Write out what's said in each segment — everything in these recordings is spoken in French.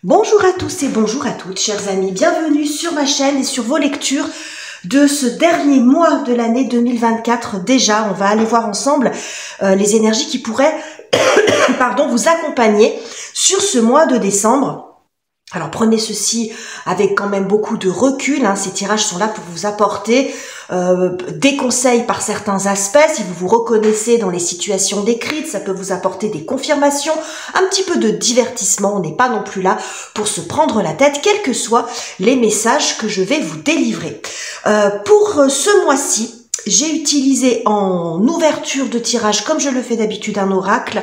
Bonjour à tous et bonjour à toutes, chers amis. Bienvenue sur ma chaîne et sur vos lectures de ce dernier mois de l'année 2024. Déjà, on va aller voir ensemble les énergies qui pourraient vous accompagner sur ce mois de décembre. Alors prenez ceci avec quand même beaucoup de recul, hein. Ces tirages sont là pour vous apporter des conseils par certains aspects. Si vous vous reconnaissez dans les situations décrites, ça peut vous apporter des confirmations, un petit peu de divertissement. On n'est pas non plus là pour se prendre la tête, quels que soient les messages que je vais vous délivrer. Pour ce mois-ci, j'ai utilisé en ouverture de tirage, comme je le fais d'habitude, un oracle.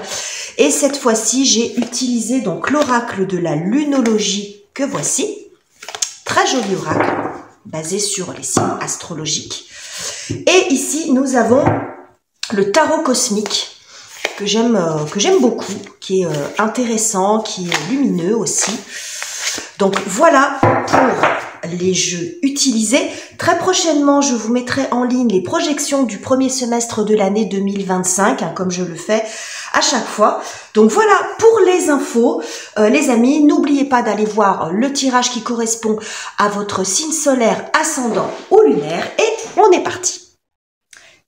Et cette fois-ci, j'ai utilisé donc l'oracle de la lunologie que voici. Très joli oracle, basé sur les signes astrologiques. Et ici, nous avons le tarot cosmique, que j'aime beaucoup, qui est intéressant, qui est lumineux aussi. Donc voilà pour les jeux utilisés. Très prochainement, je vous mettrai en ligne les projections du premier semestre de l'année 2025, hein, comme je le fais à chaque fois. Donc voilà pour les infos. Les amis, n'oubliez pas d'aller voir le tirage qui correspond à votre signe solaire, ascendant ou lunaire. Et on est parti.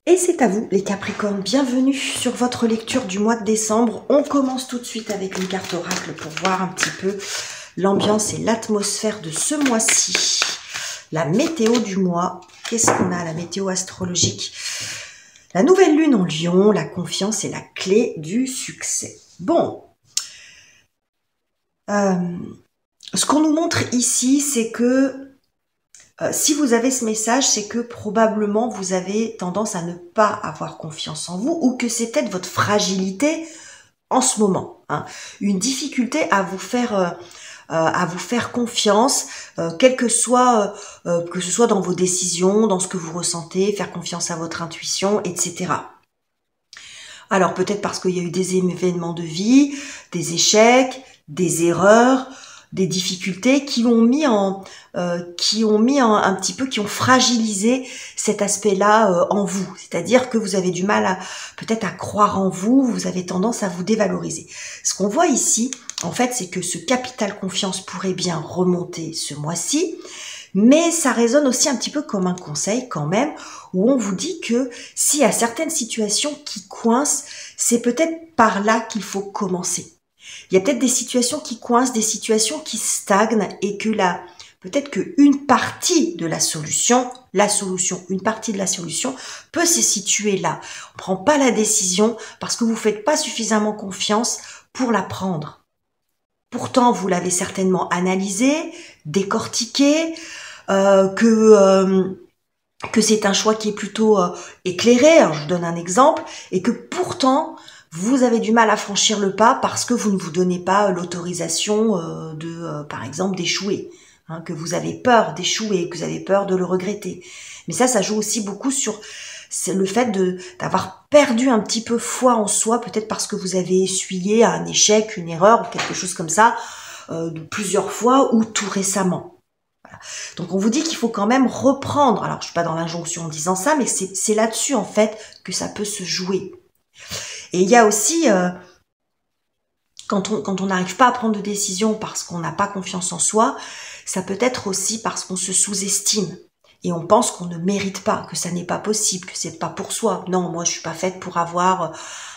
Et c'est à vous les Capricornes, bienvenue sur votre lecture du mois de décembre. On commence tout de suite avec une carte oracle pour voir un petit peu l'ambiance et l'atmosphère de ce mois-ci. La météo du mois, qu'est-ce qu'on a, la météo astrologique? La nouvelle lune en Lion, la confiance est la clé du succès. Bon, ce qu'on nous montre ici, c'est que si vous avez ce message, c'est que probablement vous avez tendance à ne pas avoir confiance en vous ou que c'est peut-être votre fragilité en ce moment, hein. Une difficulté à vous faire confiance, quel que soit que ce soit dans vos décisions, dans ce que vous ressentez, faire confiance à votre intuition, etc. Alors peut-être parce qu'il y a eu des événements de vie, des échecs, des erreurs, des difficultés qui ont fragilisé cet aspect-là en vous. C'est-à-dire que vous avez du mal peut-être à croire en vous, vous avez tendance à vous dévaloriser. Ce qu'on voit ici, en fait, c'est que ce capital confiance pourrait bien remonter ce mois-ci, mais ça résonne aussi un petit peu comme un conseil quand même, où on vous dit que s'il y a certaines situations qui coincent, c'est peut-être par là qu'il faut commencer. Il y a peut-être des situations qui coincent, des situations qui stagnent et que là, peut-être qu'une partie de la solution, une partie de la solution peut se situer là. On ne prend pas la décision parce que vous ne faites pas suffisamment confiance pour la prendre. Pourtant, vous l'avez certainement analysé, décortiqué, que c'est un choix qui est plutôt éclairé. Alors, je vous donne un exemple, et que pourtant, vous avez du mal à franchir le pas parce que vous ne vous donnez pas l'autorisation par exemple, d'échouer, hein, que vous avez peur d'échouer, que vous avez peur de le regretter. Mais ça joue aussi beaucoup sur le fait d'avoir perdu un petit peu foi en soi, peut-être parce que vous avez essuyé un échec, une erreur ou quelque chose comme ça, plusieurs fois ou tout récemment. Voilà. Donc on vous dit qu'il faut quand même reprendre. Alors je suis pas dans l'injonction en disant ça, mais c'est là-dessus en fait que ça peut se jouer. Et il y a aussi, quand on n'arrive pas à prendre de décision parce qu'on n'a pas confiance en soi, ça peut être aussi parce qu'on se sous-estime. Et on pense qu'on ne mérite pas, que ça n'est pas possible, que c'est pas pour soi. Non, moi je suis pas faite pour avoir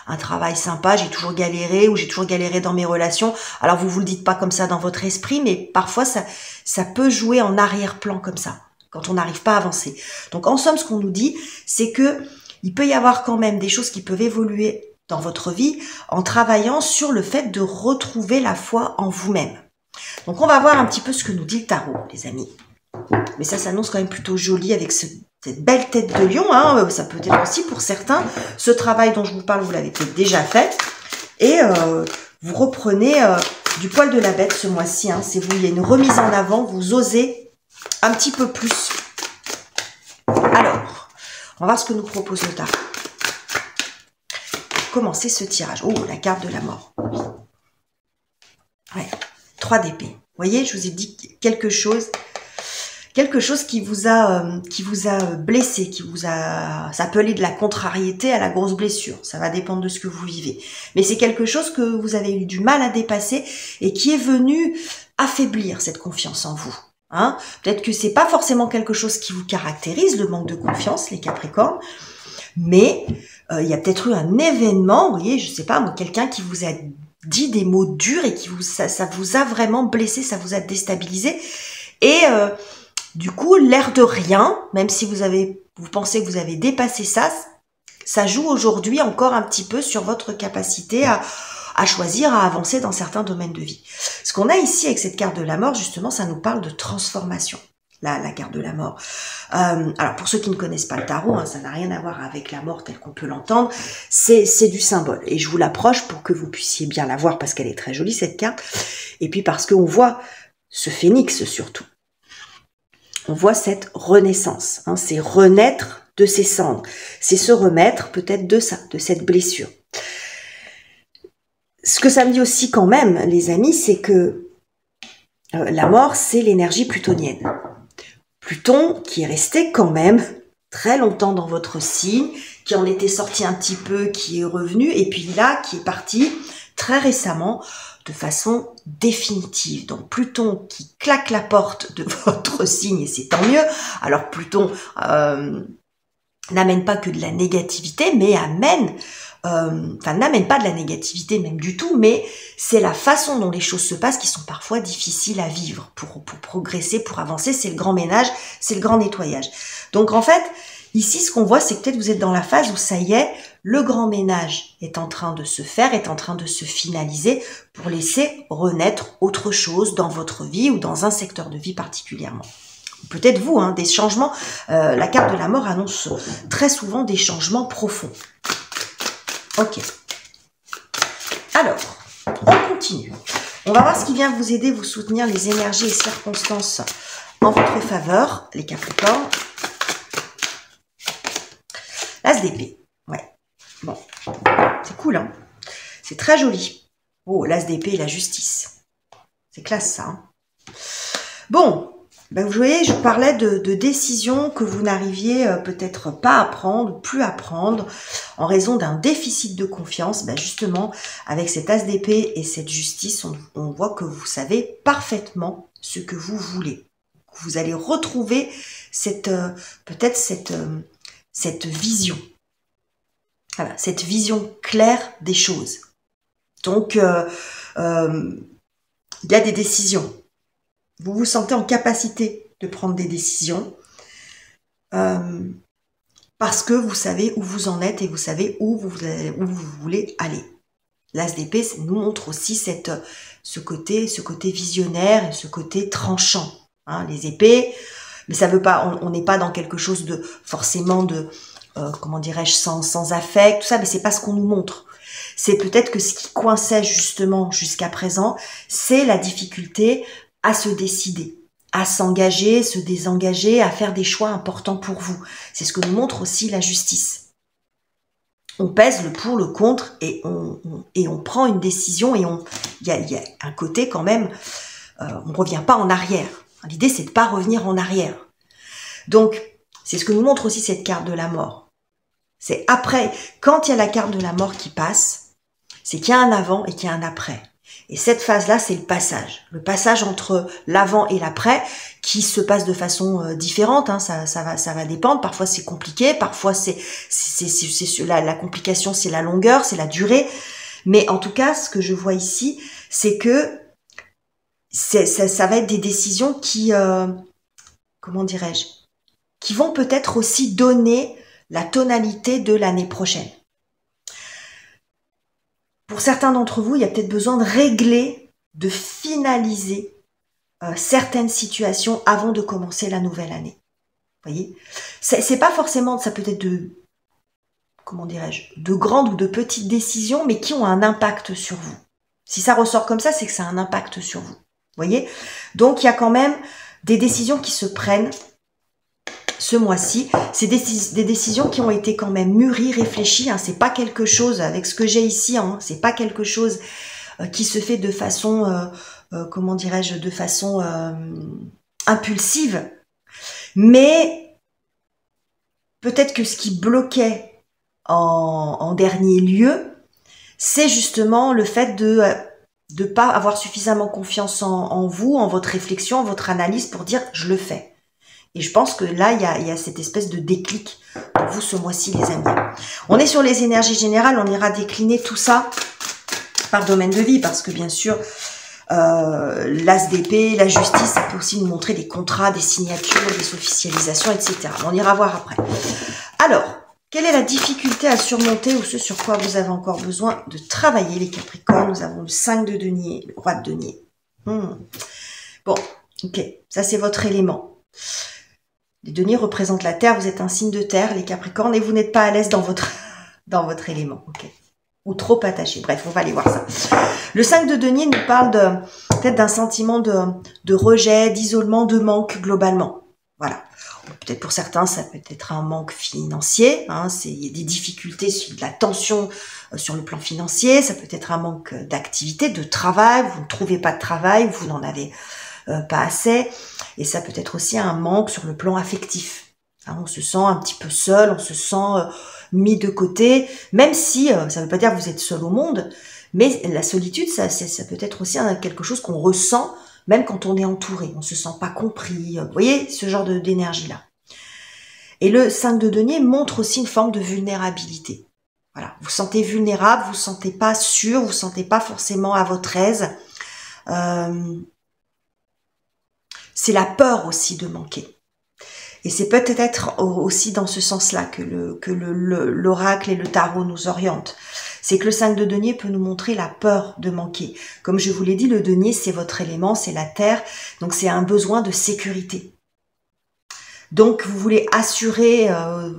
un travail sympa, j'ai toujours galéré ou j'ai toujours galéré dans mes relations. Alors vous le dites pas comme ça dans votre esprit, mais parfois ça peut jouer en arrière-plan comme ça, quand on n'arrive pas à avancer. Donc en somme, ce qu'on nous dit, c'est que il peut y avoir quand même des choses qui peuvent évoluer dans votre vie en travaillant sur le fait de retrouver la foi en vous-même. Donc on va voir un petit peu ce que nous dit le tarot, les amis. Mais ça s'annonce quand même plutôt joli avec cette belle tête de lion, hein. Ça peut être aussi pour certains, ce travail dont je vous parle, vous l'avez peut-être déjà fait. Et vous reprenez du poil de la bête ce mois-ci, hein. C'est vous, il y a une remise en avant, vous osez un petit peu plus. Alors, on va voir ce que nous propose le tarot. Commencer ce tirage. Oh, la carte de la mort. Ouais, 3 d'épée. Vous voyez, je vous ai dit quelque chose qui vous a blessé, ça peut aller de la contrariété à la grosse blessure. Ça va dépendre de ce que vous vivez. Mais c'est quelque chose que vous avez eu du mal à dépasser et qui est venu affaiblir cette confiance en vous. Hein. Peut-être que c'est pas forcément quelque chose qui vous caractérise, le manque de confiance, les Capricornes, mais il y a peut-être eu un événement, vous voyez, je sais pas, moi, quelqu'un qui vous a dit des mots durs et qui ça vous a vraiment blessé, ça vous a déstabilisé. Et du coup, l'air de rien, même si vous pensez que vous avez dépassé ça, ça joue aujourd'hui encore un petit peu sur votre capacité à choisir, à avancer dans certains domaines de vie. Ce qu'on a ici avec cette carte de la mort, justement, ça nous parle de transformation. La carte de la mort. Alors, pour ceux qui ne connaissent pas le tarot, hein, ça n'a rien à voir avec la mort telle qu'on peut l'entendre. C'est du symbole. Et je vous l'approche pour que vous puissiez bien la voir parce qu'elle est très jolie, cette carte. Et puis parce qu'on voit ce phénix surtout. On voit cette renaissance. Hein, c'est renaître de ses cendres. C'est se remettre peut-être de ça, de cette blessure. Ce que ça me dit aussi quand même, les amis, c'est que la mort, c'est l'énergie plutonienne. Pluton qui est resté quand même très longtemps dans votre signe, qui en était sorti un petit peu, qui est revenu, et puis là, qui est parti très récemment de façon définitive. Donc Pluton qui claque la porte de votre signe, et c'est tant mieux. Alors Pluton n'amène pas que de la négativité, mais n'amène pas de la négativité même du tout, mais c'est la façon dont les choses se passent qui sont parfois difficiles à vivre pour progresser, pour avancer. C'est le grand ménage, c'est le grand nettoyage. Donc en fait, ici ce qu'on voit, c'est que peut-être vous êtes dans la phase où ça y est, le grand ménage est en train de se faire, est en train de se finaliser pour laisser renaître autre chose dans votre vie ou dans un secteur de vie particulièrement. Peut-être vous, hein, des changements. La carte de la mort annonce très souvent des changements profonds. Ok. Alors, on continue. On va voir ce qui vient vous aider, vous soutenir, les énergies et circonstances en votre faveur, les Capricornes. L'As d'épée. Ouais. Bon. C'est cool, hein. C'est très joli. Oh, l'As d'épée et la justice. C'est classe, ça. Hein. Bon. Ben, vous voyez, je parlais de décisions que vous n'arriviez peut-être pas à prendre, plus à prendre, en raison d'un déficit de confiance. Ben justement, avec cet as d'épée et cette justice, on voit que vous savez parfaitement ce que vous voulez. Vous allez retrouver peut-être cette vision. Voilà, cette vision claire des choses. Donc, il y a des décisions. Vous vous sentez en capacité de prendre des décisions parce que vous savez où vous en êtes et vous savez où vous voulez aller. L'As d'épée nous montre aussi ce côté visionnaire et ce côté tranchant. Hein, les épées, mais ça veut pas, on n'est pas dans quelque chose de forcément de, comment dirais-je, sans affect, tout ça, mais c'est pas ce qu'on nous montre. C'est peut-être que ce qui coinçait justement jusqu'à présent, c'est la difficulté à se décider, à s'engager, se désengager, à faire des choix importants pour vous. C'est ce que nous montre aussi la justice. On pèse le pour, le contre et on prend une décision et il y a un côté quand même, on ne revient pas en arrière. L'idée, c'est de ne pas revenir en arrière. Donc, c'est ce que nous montre aussi cette carte de la mort. C'est après, quand il y a la carte de la mort qui passe, c'est qu'il y a un avant et qu'il y a un après. Et cette phase-là, c'est le passage. Le passage entre l'avant et l'après qui se passe de façon différente. Hein, ça va dépendre. Parfois, c'est compliqué. Parfois, la complication, c'est la longueur, c'est la durée. Mais en tout cas, ce que je vois ici, c'est que ça va être des décisions qui, comment dirais-je, qui vont peut-être aussi donner la tonalité de l'année prochaine. Pour certains d'entre vous, il y a peut-être besoin de régler, de finaliser certaines situations avant de commencer la nouvelle année. Vous voyez, c'est pas forcément, ça peut être comment dirais-je, de grandes ou de petites décisions, mais qui ont un impact sur vous. Si ça ressort comme ça, c'est que ça a un impact sur vous. Vous voyez, donc il y a quand même des décisions qui se prennent ce mois-ci. C'est des décisions qui ont été quand même mûries, réfléchies. Hein. C'est pas quelque chose, avec ce que j'ai ici, hein, c'est pas quelque chose qui se fait de façon, comment dirais-je, de façon impulsive. Mais peut-être que ce qui bloquait en dernier lieu, c'est justement le fait de pas avoir suffisamment confiance en vous, en votre réflexion, en votre analyse pour dire je le fais. Et je pense que là, il y a cette espèce de déclic pour vous ce mois-ci, les amis. On est sur les énergies générales, on ira décliner tout ça par domaine de vie, parce que bien sûr, l'as d'épée, la justice, ça peut aussi nous montrer des contrats, des signatures, des officialisations, etc. On ira voir après. Alors, quelle est la difficulté à surmonter ou ce sur quoi vous avez encore besoin de travailler, les Capricornes? Nous avons le 5 de denier, le roi de denier. Bon, ok, ça c'est votre élément. Les deniers représentent la terre, vous êtes un signe de terre, les Capricornes, et vous n'êtes pas à l'aise dans votre élément, ok? Ou trop attaché. Bref, on va aller voir ça. Le 5 de denier nous parle peut-être d'un sentiment de rejet, d'isolement, de manque globalement. Voilà. Peut-être pour certains, ça peut être un manque financier. Hein, il y a des difficultés, de la tension sur le plan financier. Ça peut être un manque d'activité, de travail. Vous ne trouvez pas de travail, vous n'en avez pas assez. Et ça peut être aussi un manque sur le plan affectif. Hein, on se sent un petit peu seul, on se sent mis de côté, même si ça ne veut pas dire que vous êtes seul au monde, mais la solitude, ça peut être aussi quelque chose qu'on ressent même quand on est entouré. On se sent pas compris. Vous voyez, ce genre d'énergie-là. Et le 5 de denier montre aussi une forme de vulnérabilité. Voilà, vous vous sentez vulnérable, vous vous sentez pas sûr, vous vous sentez pas forcément à votre aise. C'est la peur aussi de manquer. Et c'est peut-être aussi dans ce sens-là que l'oracle et le tarot nous orientent. C'est que le 5 de denier peut nous montrer la peur de manquer. Comme je vous l'ai dit, le denier, c'est votre élément, c'est la terre. Donc, c'est un besoin de sécurité. Donc, vous voulez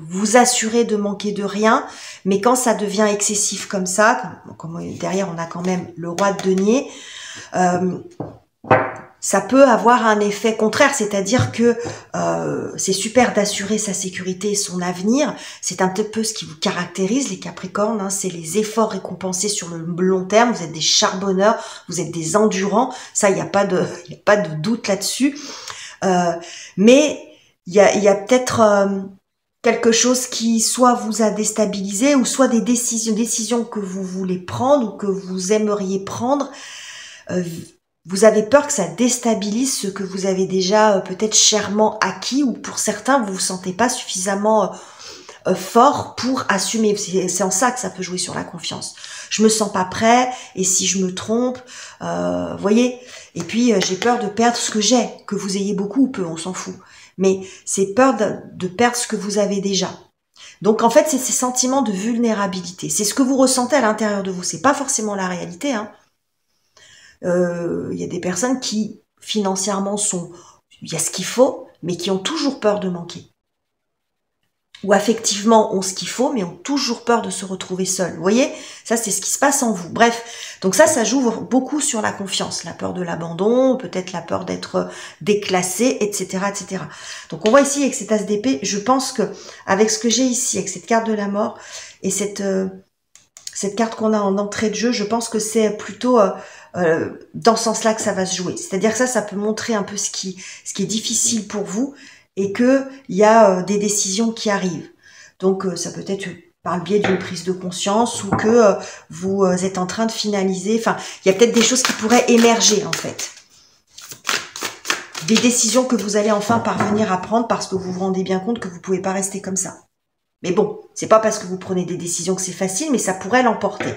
vous assurer de manquer de rien. Mais quand ça devient excessif comme ça, comme derrière, on a quand même le roi de denier, ça peut avoir un effet contraire, c'est-à-dire que c'est super d'assurer sa sécurité et son avenir. C'est un petit peu ce qui vous caractérise, les Capricornes. Hein, c'est les efforts récompensés sur le long terme. Vous êtes des charbonneurs, vous êtes des endurants. Ça, il n'y a pas de doute là-dessus. Mais il y a peut-être quelque chose qui soit vous a déstabilisé, ou soit des décisions que vous voulez prendre ou que vous aimeriez prendre. Vous avez peur que ça déstabilise ce que vous avez déjà peut-être chèrement acquis, ou pour certains, vous vous sentez pas suffisamment fort pour assumer. C'est en ça que ça peut jouer sur la confiance. Je me sens pas prêt, et si je me trompe, voyez. Et puis, j'ai peur de perdre ce que j'ai, que vous ayez beaucoup ou peu, on s'en fout. Mais c'est peur de perdre ce que vous avez déjà. Donc, en fait, c'est ces sentiments de vulnérabilité. C'est ce que vous ressentez à l'intérieur de vous. C'est pas forcément la réalité, hein. Y a des personnes qui financièrement il y a ce qu'il faut, mais qui ont toujours peur de manquer. Ou affectivement ont ce qu'il faut, mais ont toujours peur de se retrouver seuls. Vous voyez, ça c'est ce qui se passe en vous. Bref, donc ça joue beaucoup sur la confiance, la peur de l'abandon, peut-être la peur d'être déclassé, etc., etc. Donc on voit ici avec cet as d'épée, je pense que avec ce que j'ai ici, avec cette carte de la mort et cette carte qu'on a en entrée de jeu, je pense que c'est plutôt dans ce sens-là que ça va se jouer. C'est-à-dire que ça peut montrer un peu ce qui est difficile pour vous, et que il y a des décisions qui arrivent. Donc ça peut être par le biais d'une prise de conscience, ou que vous êtes en train de finaliser. Enfin, il y a peut-être des choses qui pourraient émerger en fait. Des décisions que vous allez enfin parvenir à prendre, parce que vous vous rendez bien compte que vous pouvez pas rester comme ça. Mais bon, c'est pas parce que vous prenez des décisions que c'est facile, mais ça pourrait l'emporter.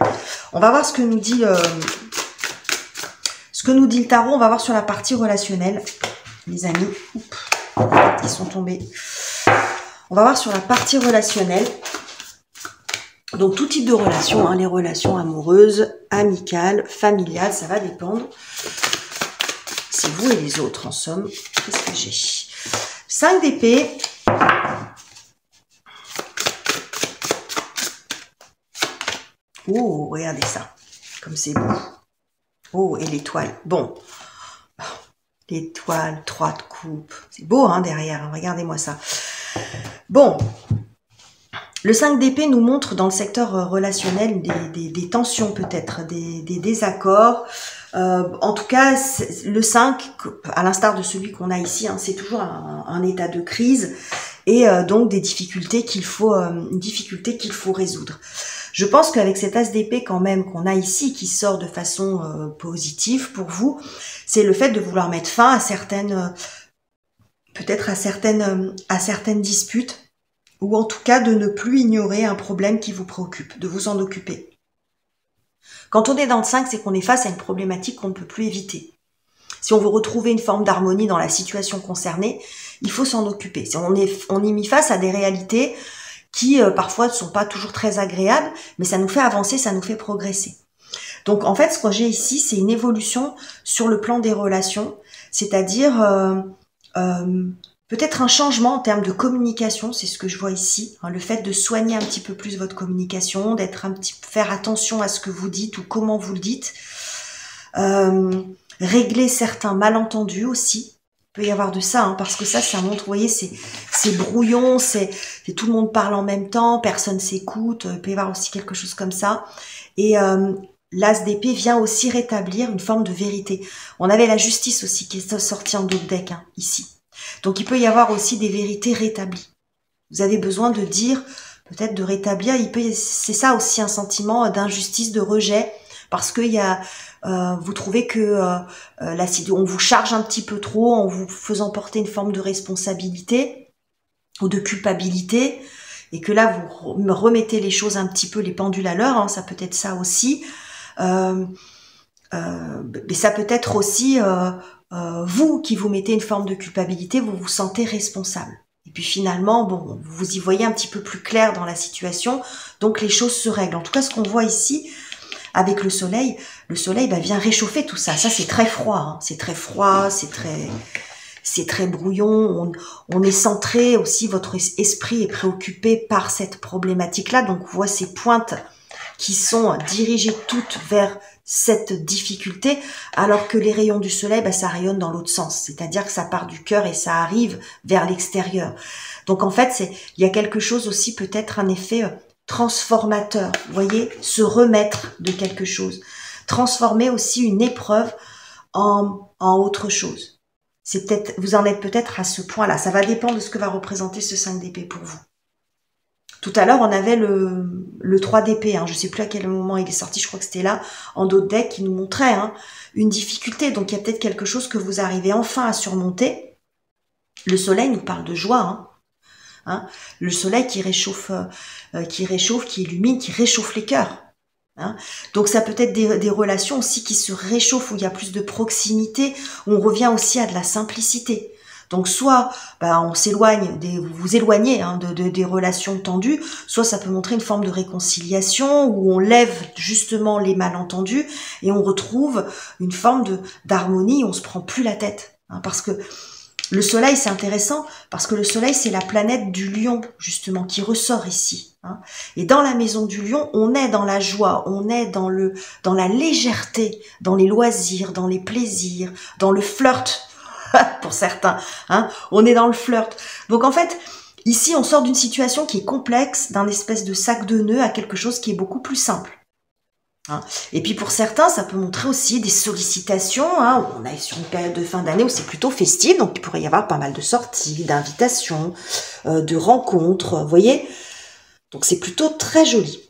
On va voir ce que nous dit le tarot. On va voir sur la partie relationnelle, les amis. Oups, ils sont tombés. On va voir sur la partie relationnelle. Donc tout type de relation, hein, les relations amoureuses, amicales, familiales, ça va dépendre. C'est vous et les autres en somme. Qu'est-ce que j'ai? 5 d'épée. Oh, regardez ça, comme c'est beau. Oh, et l'étoile. Bon, l'étoile, 3 de coupe. C'est beau, hein, derrière. Hein, regardez-moi ça. Bon, le 5 d'épée nous montre dans le secteur relationnel des tensions peut-être, des désaccords. En tout cas, le 5, à l'instar de celui qu'on a ici, hein, c'est toujours un état de crise, et donc des difficultés qu'il faut résoudre. Je pense qu'avec cet as d'épée quand même qu'on a ici, qui sort de façon positive pour vous, c'est le fait de vouloir mettre fin à certaines, peut-être à certaines disputes, ou en tout cas de ne plus ignorer un problème qui vous préoccupe, de vous en occuper. Quand on est dans le 5, c'est qu'on est face à une problématique qu'on ne peut plus éviter. Si on veut retrouver une forme d'harmonie dans la situation concernée, il faut s'en occuper. Si on est mis face à des réalités qui parfois ne sont pas toujours très agréables, mais ça nous fait avancer, ça nous fait progresser. Donc en fait, ce que j'ai ici, c'est une évolution sur le plan des relations, c'est-à-dire peut-être un changement en termes de communication, c'est ce que je vois ici, hein, le fait de soigner un petit peu plus votre communication, faire attention à ce que vous dites ou comment vous le dites, régler certains malentendus aussi. Il peut y avoir de ça, hein, parce que ça montre, vous voyez, c'est brouillon, c'est tout le monde parle en même temps, personne s'écoute, il peut y avoir aussi quelque chose comme ça. Et l'as d'épée vient aussi rétablir une forme de vérité. On avait la justice aussi qui est sortie en dos de deck, hein, ici. Donc il peut y avoir aussi des vérités rétablies. Vous avez besoin de dire, peut-être de rétablir, c'est ça aussi un sentiment d'injustice, de rejet, parce qu'il y a... vous trouvez que on vous charge un petit peu trop en vous faisant porter une forme de responsabilité ou de culpabilité, et que là vous remettez les choses un petit peu les pendules à l'heure, hein, ça peut être ça aussi, mais ça peut être aussi vous qui vous mettez une forme de culpabilité, vous vous sentez responsable. Et puis finalement, bon, vous y voyez un petit peu plus clair dans la situation, donc les choses se règlent. En tout cas, ce qu'on voit ici, avec le soleil vient réchauffer tout ça. Ça, c'est très froid, hein. C'est très froid, c'est très brouillon. On est centré aussi, votre esprit est préoccupé par cette problématique-là. Donc, on voit ces pointes qui sont dirigées toutes vers cette difficulté, alors que les rayons du soleil, ça rayonne dans l'autre sens. C'est-à-dire que ça part du cœur et ça arrive vers l'extérieur. Donc, en fait, il y a quelque chose aussi, peut-être un effet transformateur, vous voyez, se remettre de quelque chose, transformer aussi une épreuve en autre chose. C'est peut-être, vous en êtes peut-être à ce point-là. Ça va dépendre de ce que va représenter ce 5 d'épée pour vous. Tout à l'heure, on avait le 3 d'épée. Hein. Je ne sais plus à quel moment il est sorti. Je crois que c'était là, en dos de deck, qui nous montrait une difficulté. Donc, il y a peut-être quelque chose que vous arrivez enfin à surmonter. Le soleil nous parle de joie, hein. Hein, le soleil qui réchauffe, qui illumine, qui réchauffe les cœurs. Hein. Donc ça peut être des relations aussi qui se réchauffent, où il y a plus de proximité, où on revient aussi à de la simplicité. Donc soit on s'éloigne, vous vous éloignez, hein, des relations tendues, soit ça peut montrer une forme de réconciliation, où on lève justement les malentendus et on retrouve une forme d'harmonie, on se prend plus la tête. Hein, parce que le soleil, c'est intéressant parce que le soleil, c'est la planète du lion, justement, qui ressort ici. Hein. Et dans la maison du lion, on est dans la joie, on est dans la légèreté, dans les loisirs, dans les plaisirs, dans le flirt, pour certains. Hein. On est dans le flirt. Donc en fait, ici, on sort d'une situation qui est complexe, d'un espèce de sac de nœuds à quelque chose qui est beaucoup plus simple. Hein. Et puis pour certains, ça peut montrer aussi des sollicitations. Hein. On est sur une période de fin d'année où c'est plutôt festif, donc il pourrait y avoir pas mal de sorties, d'invitations, de rencontres, vous voyez. Donc c'est plutôt très joli.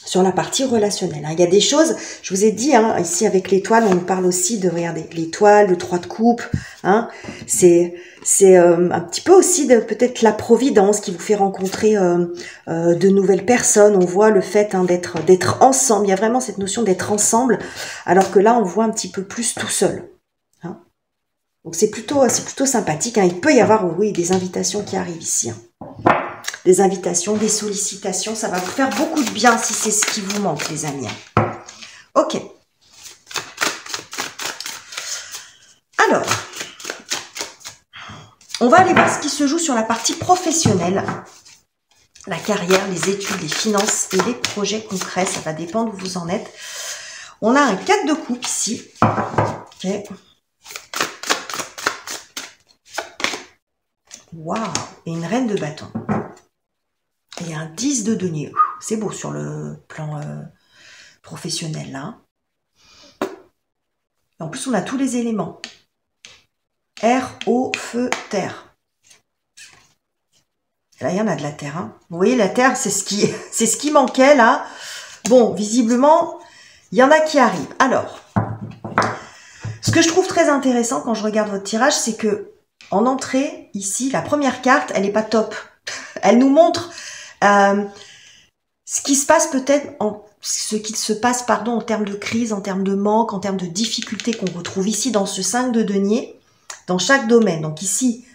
Sur la partie relationnelle, hein. Il y a des choses, je vous ai dit, hein, ici avec l'étoile, on nous parle aussi de, regardez, l'étoile, le 3 de coupe, hein, c'est un petit peu aussi de peut-être la providence qui vous fait rencontrer de nouvelles personnes. On voit le fait, hein, d'être ensemble, il y a vraiment cette notion d'être ensemble, alors que là, on voit un petit peu plus tout seul. Hein. Donc c'est plutôt sympathique, hein. Il peut y avoir, oui, des invitations qui arrivent ici, hein. Des invitations, des sollicitations, ça va vous faire beaucoup de bien si c'est ce qui vous manque, les amis. Ok. Alors, on va aller voir ce qui se joue sur la partie professionnelle. La carrière, les études, les finances et les projets concrets, ça va dépendre où vous en êtes. On a un 4 de coupe ici. Ok. Waouh! Et une reine de bâton. Et un 10 de denier. C'est beau sur le plan professionnel, là. Et en plus, on a tous les éléments. Air, eau, feu, terre. Là, il y en a de la terre. Hein. Vous voyez, la terre, c'est ce qui manquait là. Bon, visiblement, il y en a qui arrivent. Alors, ce que je trouve très intéressant quand je regarde votre tirage, c'est que en entrée, ici, la première carte, elle n'est pas top. Elle nous montre ce qui se passe peut-être en termes de crise, en termes de manque, en termes de difficultés qu'on retrouve ici dans ce 5 de denier, dans chaque domaine. Donc ici,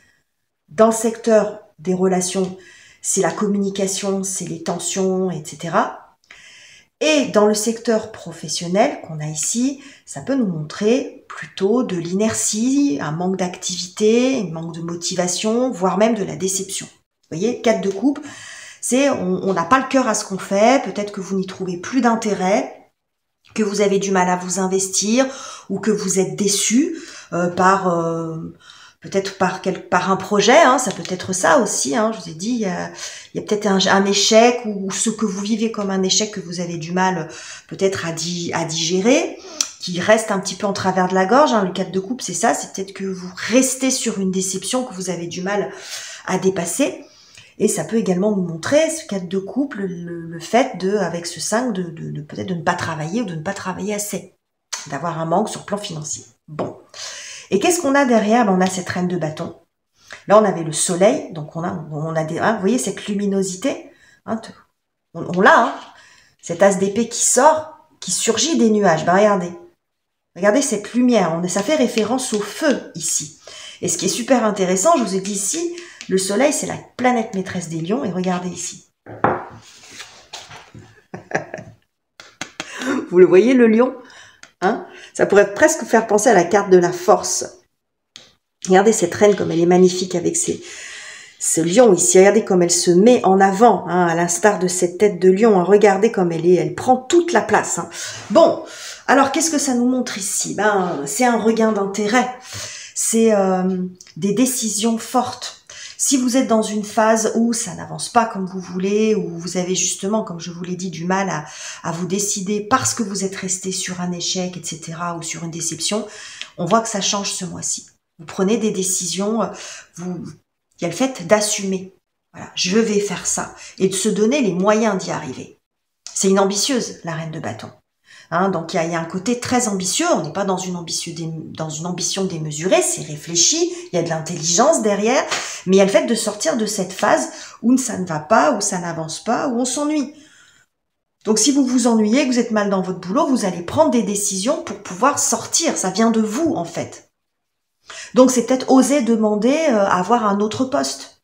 dans le secteur des relations, c'est la communication, c'est les tensions, etc. Et dans le secteur professionnel qu'on a ici, ça peut nous montrer plutôt de l'inertie, un manque d'activité, un manque de motivation, voire même de la déception. Vous voyez, 4 de coupe, c'est on n'a pas le cœur à ce qu'on fait, peut-être que vous n'y trouvez plus d'intérêt, que vous avez du mal à vous investir, ou que vous êtes déçu peut-être par un projet, hein, ça peut être ça aussi, hein, je vous ai dit, il y a peut-être un échec, ou ce que vous vivez comme un échec que vous avez du mal peut-être à digérer, qui reste un petit peu en travers de la gorge, hein, le 4 de coupe c'est ça, c'est peut-être que vous restez sur une déception que vous avez du mal à dépasser, et ça peut également nous montrer, ce 4 de coupe, le fait avec ce 5, de peut-être de ne pas travailler, ou de ne pas travailler assez, d'avoir un manque sur le plan financier. Bon. Et qu'est-ce qu'on a derrière? On a cette reine de bâton. Là, on avait le soleil, donc on a des, hein, vous voyez cette luminosité, hein, on l'a, hein, cet as d'épée qui sort, qui surgit des nuages. Ben regardez cette lumière, ça fait référence au feu ici. Et ce qui est super intéressant, je vous ai dit ici, le soleil, c'est la planète maîtresse des lions, et regardez ici. Vous le voyez, le lion, hein? Ça pourrait presque faire penser à la carte de la force. Regardez cette reine comme elle est magnifique avec ce lion ici. Regardez comme elle se met en avant, hein, à l'instar de cette tête de lion. Hein. Regardez comme elle prend toute la place. Hein. Bon, alors qu'est-ce que ça nous montre ici? Ben, c'est un regain d'intérêt. C'est des décisions fortes. Si vous êtes dans une phase où ça n'avance pas comme vous voulez, où vous avez justement, comme je vous l'ai dit, du mal à vous décider parce que vous êtes resté sur un échec, etc., ou sur une déception, on voit que ça change ce mois-ci. Vous prenez des décisions, il y a le fait d'assumer. Voilà, je vais faire ça. Et de se donner les moyens d'y arriver. C'est une ambitieuse, la reine de bâton. Hein, donc il y a un côté très ambitieux, on n'est pas dans une ambition démesurée, c'est réfléchi, il y a de l'intelligence derrière, mais il y a le fait de sortir de cette phase où ça ne va pas, où ça n'avance pas, où on s'ennuie. Donc si vous vous ennuyez, que vous êtes mal dans votre boulot, vous allez prendre des décisions pour pouvoir sortir, ça vient de vous en fait. Donc c'est peut-être oser demander à avoir un autre poste.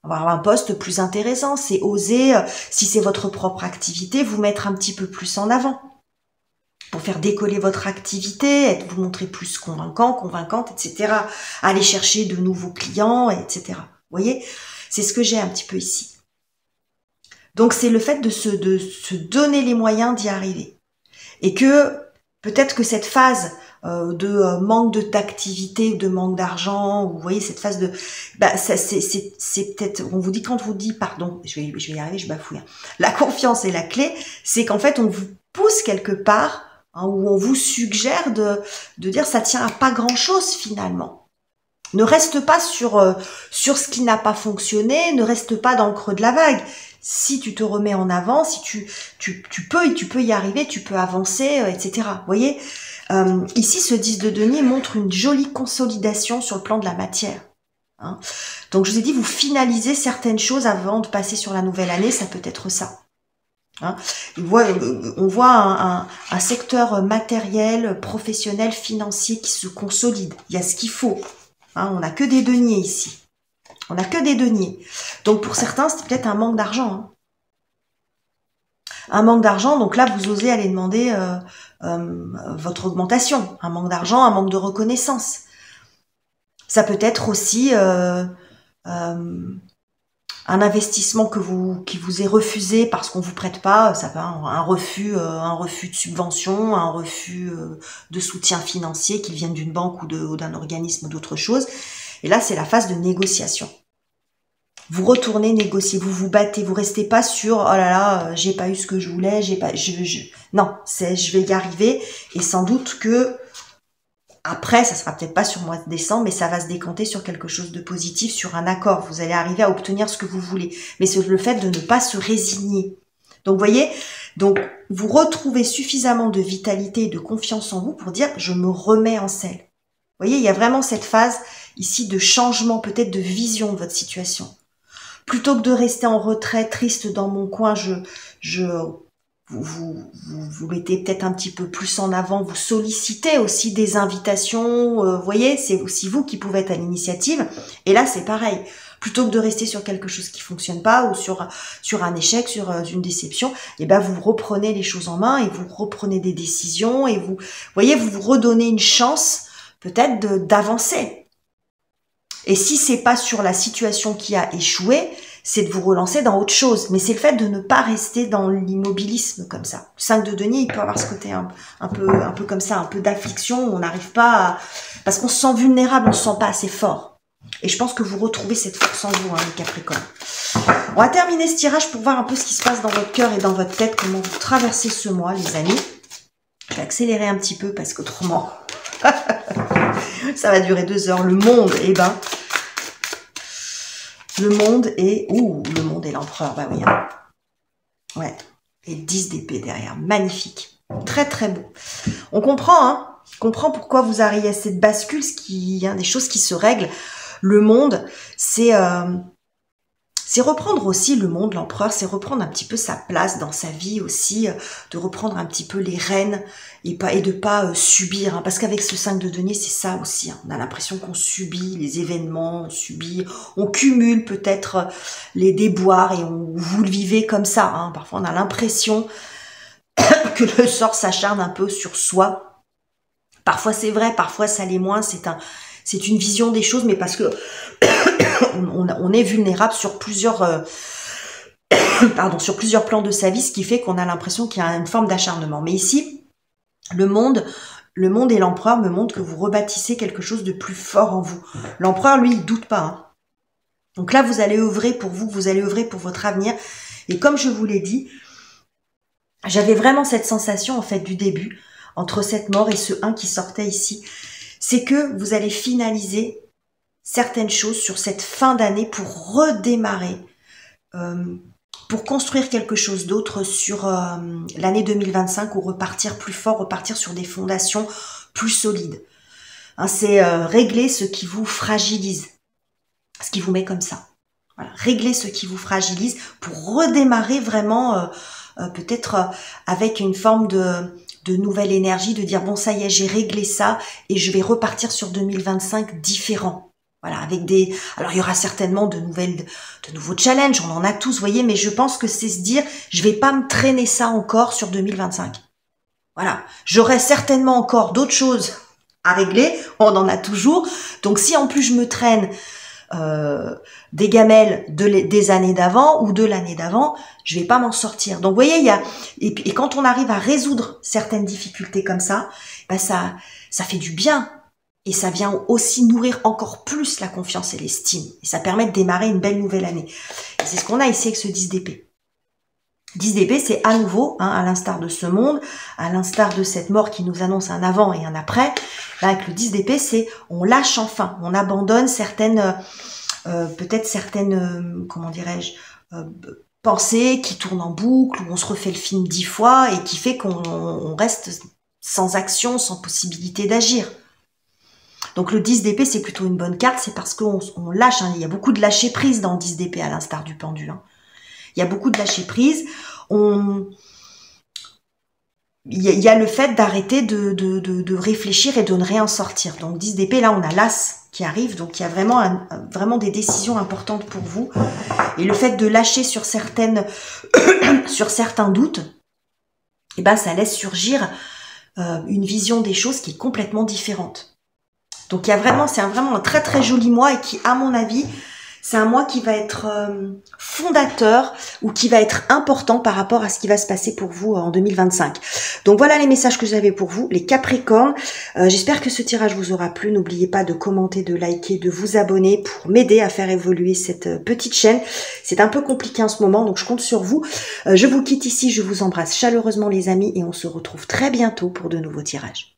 Avoir un poste plus intéressant, c'est oser, si c'est votre propre activité, vous mettre un petit peu plus en avant. Pour faire décoller votre activité, vous montrer plus convaincante, etc. Aller chercher de nouveaux clients, etc. Vous voyez, c'est ce que j'ai un petit peu ici. Donc c'est le fait de se donner les moyens d'y arriver. Et que peut-être que cette phase de manque d'activité, de manque d'argent, vous voyez cette phase de, c'est peut-être, on vous dit quand on vous dit, pardon, je vais y arriver, je bafouille. Hein. La confiance est la clé, c'est qu'en fait on vous pousse quelque part. Hein, où on vous suggère de dire ça tient à pas grand chose finalement. Ne reste pas sur ce qui n'a pas fonctionné, ne reste pas dans le creux de la vague. Si tu te remets en avant, si tu peux y arriver, tu peux avancer, etc. Vous voyez, ici ce 10 de denier montre une jolie consolidation sur le plan de la matière. Hein. Donc je vous ai dit, vous finalisez certaines choses avant de passer sur la nouvelle année, ça peut être ça. Hein, on voit un secteur matériel, professionnel, financier qui se consolide. Il y a ce qu'il faut. Hein, on n'a que des deniers ici. On n'a que des deniers. Donc pour certains, c'est peut-être un manque d'argent. Hein. Un manque d'argent, donc là, vous osez aller demander votre augmentation. Un manque d'argent, un manque de reconnaissance. Ça peut être aussi... un investissement qui vous est refusé parce qu'on vous prête pas, ça peut être un refus de subvention, un refus de soutien financier qui vienne d'une banque ou d'un organisme ou d'autre chose. Et là, c'est la phase de négociation. Vous retournez négocier, vous vous battez, vous restez pas sur oh là là, j'ai pas eu ce que je voulais, non, je vais y arriver et sans doute que Après, ça sera peut-être pas sur le mois de décembre, mais ça va se décanter sur quelque chose de positif, sur un accord. Vous allez arriver à obtenir ce que vous voulez. Mais c'est le fait de ne pas se résigner. Donc, vous voyez, donc vous retrouvez suffisamment de vitalité et de confiance en vous pour dire « je me remets en selle ». Vous voyez, il y a vraiment cette phase ici de changement, peut-être de vision de votre situation. Plutôt que de rester en retrait, triste dans mon coin, vous mettez peut-être un petit peu plus en avant, vous sollicitez aussi des invitations, vous voyez, c'est aussi vous qui pouvez être à l'initiative. Et là, c'est pareil. Plutôt que de rester sur quelque chose qui fonctionne pas ou sur un échec, sur une déception, et ben vous reprenez les choses en main et vous reprenez des décisions et vous voyez, vous vous redonnez une chance peut-être d'avancer. Et si c'est pas sur la situation qui a échoué, c'est de vous relancer dans autre chose. Mais c'est le fait de ne pas rester dans l'immobilisme comme ça. Le 5 de denier, il peut avoir ce côté un peu comme ça, un peu d'affliction. On n'arrive pas à... Parce qu'on se sent vulnérable, on se sent pas assez fort. Et je pense que vous retrouvez cette force en vous, hein, les Capricornes. On va terminer ce tirage pour voir un peu ce qui se passe dans votre cœur et dans votre tête, comment vous traversez ce mois, les amis. Je vais accélérer un petit peu parce qu'autrement... ça va durer 2 heures. Le monde, eh ben... Le monde est... Ouh, le monde est l'empereur. Bah oui. Hein. Ouais. Et 10 d'épée derrière. Magnifique. Très, très beau. On comprend, hein. On comprend pourquoi vous arrivez à cette bascule, ce qui y a des choses qui se règlent. Le monde, c'est reprendre aussi le monde, l'empereur, c'est reprendre un petit peu sa place dans sa vie aussi, de reprendre un petit peu les rênes et de pas subir. Hein, parce qu'avec ce 5 de denier, c'est ça aussi. Hein, on a l'impression qu'on subit les événements, on cumule peut-être les déboires et vous le vivez comme ça. Hein, parfois, on a l'impression que le sort s'acharne un peu sur soi. Parfois, c'est vrai, parfois, ça l'est moins. C'est une vision des choses, mais parce que on est vulnérable sur plusieurs sur plusieurs plans de sa vie, ce qui fait qu'on a l'impression qu'il y a une forme d'acharnement. Mais ici, le monde et l'empereur me montrent que vous rebâtissez quelque chose de plus fort en vous. L'empereur, lui, il doute pas. Hein. Donc là, vous allez œuvrer pour vous allez œuvrer pour votre avenir. Et comme je vous l'ai dit, j'avais vraiment cette sensation, en fait, du début, entre cette mort et ce 1 qui sortait ici, c'est que vous allez finaliser certaines choses sur cette fin d'année pour redémarrer, pour construire quelque chose d'autre sur l'année 2025 ou repartir plus fort, repartir sur des fondations plus solides. Hein, c'est régler ce qui vous fragilise, ce qui vous met comme ça. Voilà, régler ce qui vous fragilise pour redémarrer vraiment peut-être avec une forme de nouvelle énergie, de dire bon ça y est, j'ai réglé ça et je vais repartir sur 2025 différent. Voilà, avec alors il y aura certainement de nouveaux challenges, on en a tous, vous voyez, mais je pense que c'est se dire, je vais pas me traîner ça encore sur 2025. Voilà, j'aurai certainement encore d'autres choses à régler, on en a toujours. Donc si en plus je me traîne des gamelles des années d'avant ou de l'année d'avant, je vais pas m'en sortir. Donc vous voyez, et quand on arrive à résoudre certaines difficultés comme ça, ben ça fait du bien. Et ça vient aussi nourrir encore plus la confiance et l'estime. Et ça permet de démarrer une belle nouvelle année. Et c'est ce qu'on a ici avec ce 10 d'épée. 10 d'épée, c'est à nouveau, hein, à l'instar de ce monde, à l'instar de cette mort qui nous annonce un avant et un après. Là, avec le 10 d'épée, c'est on lâche enfin, on abandonne certaines, peut-être certaines, comment dirais-je, pensées qui tournent en boucle, où on se refait le film 10 fois et qui fait qu'on reste sans action, sans possibilité d'agir. Donc le 10 d'épée, c'est plutôt une bonne carte, c'est parce qu'on lâche. Hein. Il y a beaucoup de lâcher prise dans le 10 d'épée, à l'instar du pendule. Hein. Il y a beaucoup de lâcher prise. Il y a le fait d'arrêter de réfléchir et de ne rien sortir. Donc 10 d'épée, là on a l'as qui arrive, donc il y a vraiment des décisions importantes pour vous. Et le fait de lâcher sur certains doutes, eh ben, ça laisse surgir une vision des choses qui est complètement différente. Donc il y a c'est vraiment un très très joli mois et qui, à mon avis, c'est un mois qui va être fondateur ou qui va être important par rapport à ce qui va se passer pour vous en 2025. Donc voilà les messages que j'avais pour vous, les Capricornes. J'espère que ce tirage vous aura plu. N'oubliez pas de commenter, de liker, de vous abonner pour m'aider à faire évoluer cette petite chaîne. C'est un peu compliqué en ce moment, donc je compte sur vous. Je vous quitte ici, je vous embrasse chaleureusement les amis et on se retrouve très bientôt pour de nouveaux tirages.